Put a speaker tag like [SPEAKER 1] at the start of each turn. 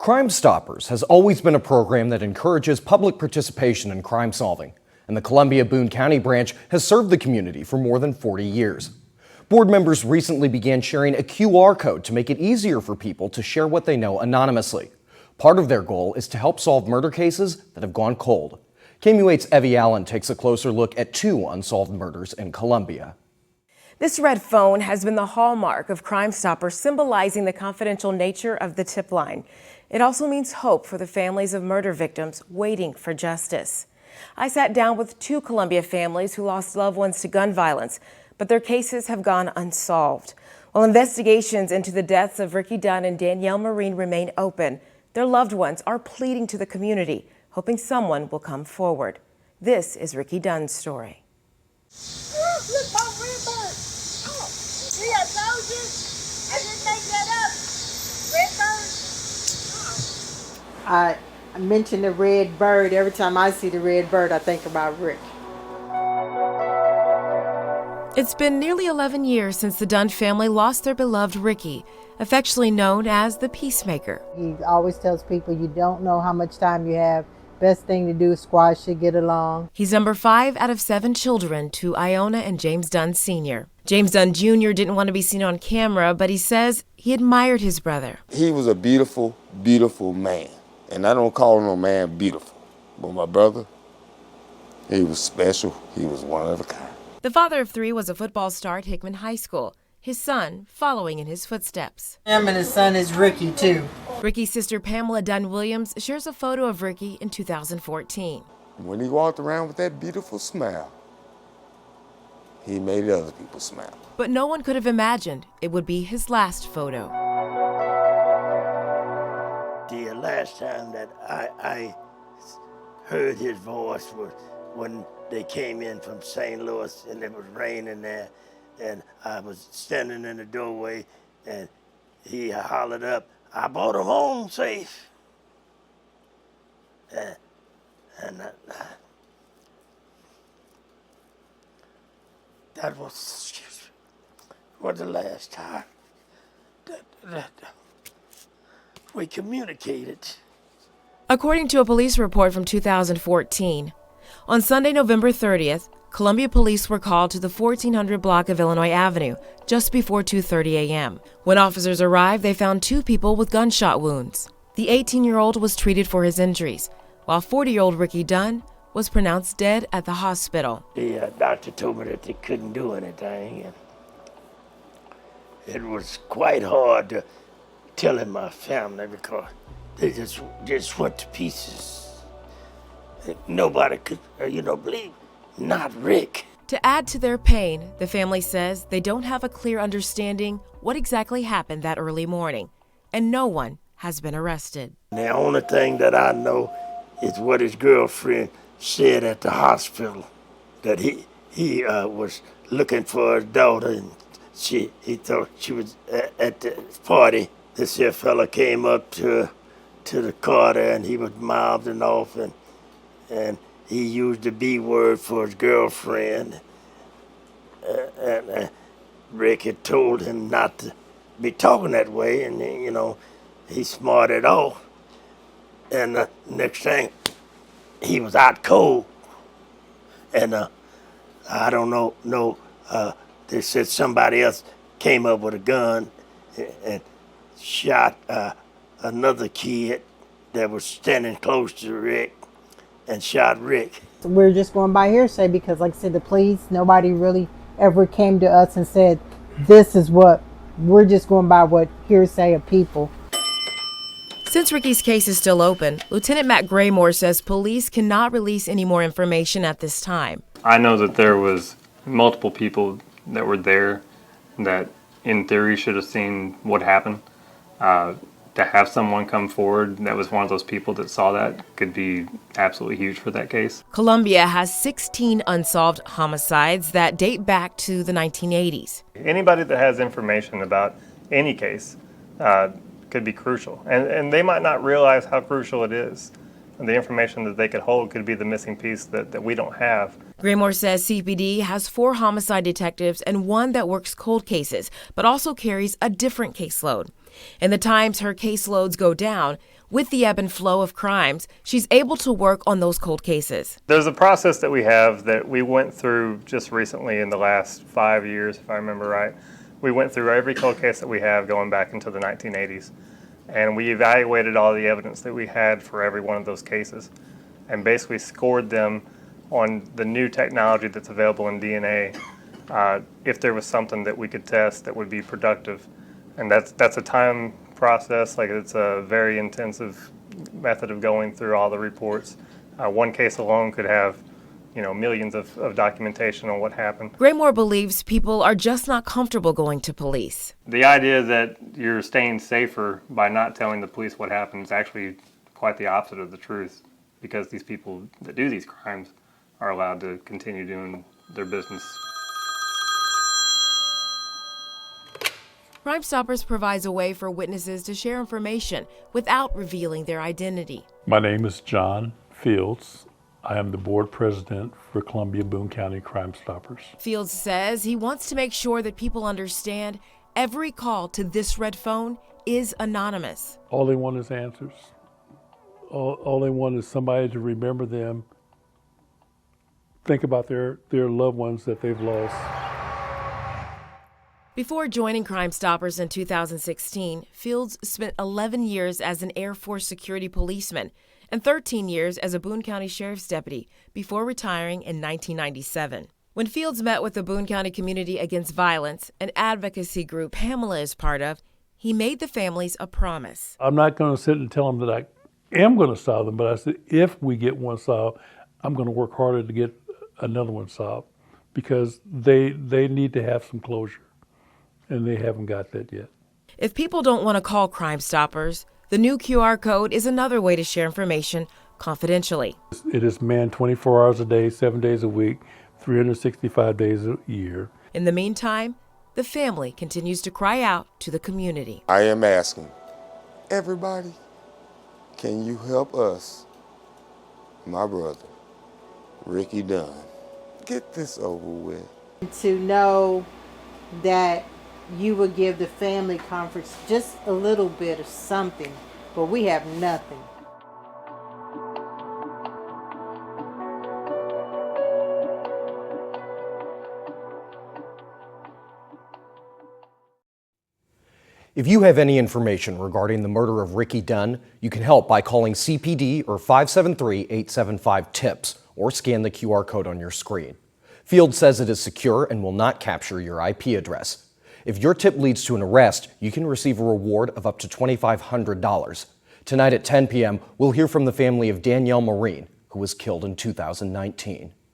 [SPEAKER 1] Crime Stoppers has always been a program that encourages public participation in crime solving, and the Columbia-Boone County branch has served the community for more than 40 years. Board members recently began sharing a QR code to make it easier for people to share what they know anonymously. Part of their goal is to help solve murder cases that have gone cold. KMUH's Evie Allen takes a closer look at 2 unsolved murders in Columbia.
[SPEAKER 2] This red phone has been the hallmark of Crime Stoppers, symbolizing the confidential nature of the tip line. It also means hope for the families of murder victims waiting for justice. I sat down with 2 Columbia families who lost loved ones to gun violence, but their cases have gone unsolved. While investigations into the deaths of Rickie Dunn and Danielle Marine remain open, their loved ones are pleading to the community, hoping someone will come forward. This is Rickie Dunn's story.
[SPEAKER 3] Look, my red bird. Oh, see, I told you. I didn't make that up. Red bird.
[SPEAKER 4] I mention the red bird. Every time I see the red bird, I think about Rick.
[SPEAKER 2] It's been nearly 11 years since the Dunn family lost their beloved Rickie, affectionately known as the Peacemaker.
[SPEAKER 4] He always tells people you don't know how much time you have. Best thing to do is squash it, get along.
[SPEAKER 2] He's number 5 out of 7 children to Iona and James Dunn Sr. James Dunn Jr. didn't want to be seen on camera, but he says he admired his brother.
[SPEAKER 5] He was a beautiful, beautiful man. And I don't call no man beautiful. But my brother, he was special. He was one of a kind.
[SPEAKER 2] The father of 3 was a football star at Hickman High School, his son following in his footsteps.
[SPEAKER 4] Him and his son is Ricky, too.
[SPEAKER 2] Rickie's sister Pamela Dunn Williams shares a photo of Rickie in 2014.
[SPEAKER 5] When he walked around with that beautiful smile, he made other people smile.
[SPEAKER 2] But no one could have imagined it would be his last photo.
[SPEAKER 6] The last time that I heard his voice was when they came in from St. Louis and it was raining there, and I was standing in the doorway and he hollered up, "I brought him home safe." And that was the last time that we communicated.
[SPEAKER 2] According to a police report from 2014, on Sunday, November 30th, Columbia police were called to the 1400 block of Illinois Avenue just before 2:30 a.m. When officers arrived, they found 2 people with gunshot wounds. The 18-year-old was treated for his injuries, while 40-year-old Rickie Dunn was pronounced dead at the hospital.
[SPEAKER 6] The doctor told me that they couldn't do anything, and it was quite hard to tell my family because they just went to pieces. Nobody could, believe, not Rick.
[SPEAKER 2] To add to their pain, the family says they don't have a clear understanding what exactly happened that early morning, and no one has been arrested.
[SPEAKER 6] The only thing that I know is what his girlfriend said at the hospital, that he was looking for his daughter, and he thought she was at the party. This here fella came up to the car there, and he was mouthing off, and he used the B word for his girlfriend. And Rick had told him not to be talking that way, and he smarted off. And the next thing, he was out cold. And I don't know, they said somebody else came up with a gun and shot another kid that was standing close to Rick and shot Rick.
[SPEAKER 4] We're just going by hearsay because, like I said, the police, nobody really ever came to us and said, this is what, we're just going by what hearsay of people.
[SPEAKER 2] Since Rickie's case is still open, Lieutenant Matt Graymore says police cannot release any more information at this time.
[SPEAKER 7] I know that there was multiple people that were there that in theory should have seen what happened. To have someone come forward that was one of those people that saw that could be absolutely huge for that case.
[SPEAKER 2] Columbia has 16 unsolved homicides that date back to the 1980s.
[SPEAKER 7] Anybody that has information about any case could be crucial. And they might not realize how crucial it is. And the information that they could hold could be the missing piece that we don't have.
[SPEAKER 2] Graymore says CPD has 4 homicide detectives and 1 that works cold cases, but also carries a different caseload. In the times her caseloads go down, with the ebb and flow of crimes, she's able to work on those cold cases.
[SPEAKER 7] There's a process that we have that we went through just recently in the last 5 years, if I remember right. We went through every cold case that we have going back into the 1980s, and we evaluated all the evidence that we had for every one of those cases and basically scored them on the new technology that's available in DNA, if there was something that we could test that would be productive. And that's a time process. Like, it's a very intensive method of going through all the reports. One case alone could have, millions of documentation on what happened.
[SPEAKER 2] Graymore believes people are just not comfortable going to police.
[SPEAKER 7] The idea that you're staying safer by not telling the police what happened is actually quite the opposite of the truth, because these people that do these crimes are allowed to continue doing their business.
[SPEAKER 2] Crime Stoppers provides a way for witnesses to share information without revealing their identity.
[SPEAKER 8] My name is John Fields. I am the board president for Columbia Boone County Crime Stoppers.
[SPEAKER 2] Fields says he wants to make sure that people understand every call to this red phone is anonymous.
[SPEAKER 8] All they want is answers. All they want is somebody to remember them, think about their loved ones that they've lost.
[SPEAKER 2] Before joining Crime Stoppers in 2016, Fields spent 11 years as an Air Force security policeman and 13 years as a Boone County Sheriff's deputy before retiring in 1997. When Fields met with the Boone County Community Against Violence, an advocacy group Pamela is part of, he made the families a promise.
[SPEAKER 8] I'm not going to sit and tell them that I am going to solve them, but I said, if we get one solved, I'm going to work harder to get another one solved, because they need to have some closure, and they haven't got that yet.
[SPEAKER 2] If people don't want to call Crime Stoppers, the new QR code is another way to share information confidentially.
[SPEAKER 8] It is manned 24 hours a day, 7 days a week, 365 days a year.
[SPEAKER 2] In the meantime, the family continues to cry out to the community.
[SPEAKER 5] I am asking everybody, can you help us, my brother, Rickie Dunn, get this over with?
[SPEAKER 4] To know that you would give the family comforts just a little bit of something, but we have nothing.
[SPEAKER 1] If you have any information regarding the murder of Rickie Dunn, you can help by calling CPD or 573-875-TIPS or scan the QR code on your screen. Fields says it is secure and will not capture your IP address. If your tip leads to an arrest, you can receive a reward of up to $2,500. Tonight at 10 p.m., we'll hear from the family of Danielle Marine, who was killed in 2019.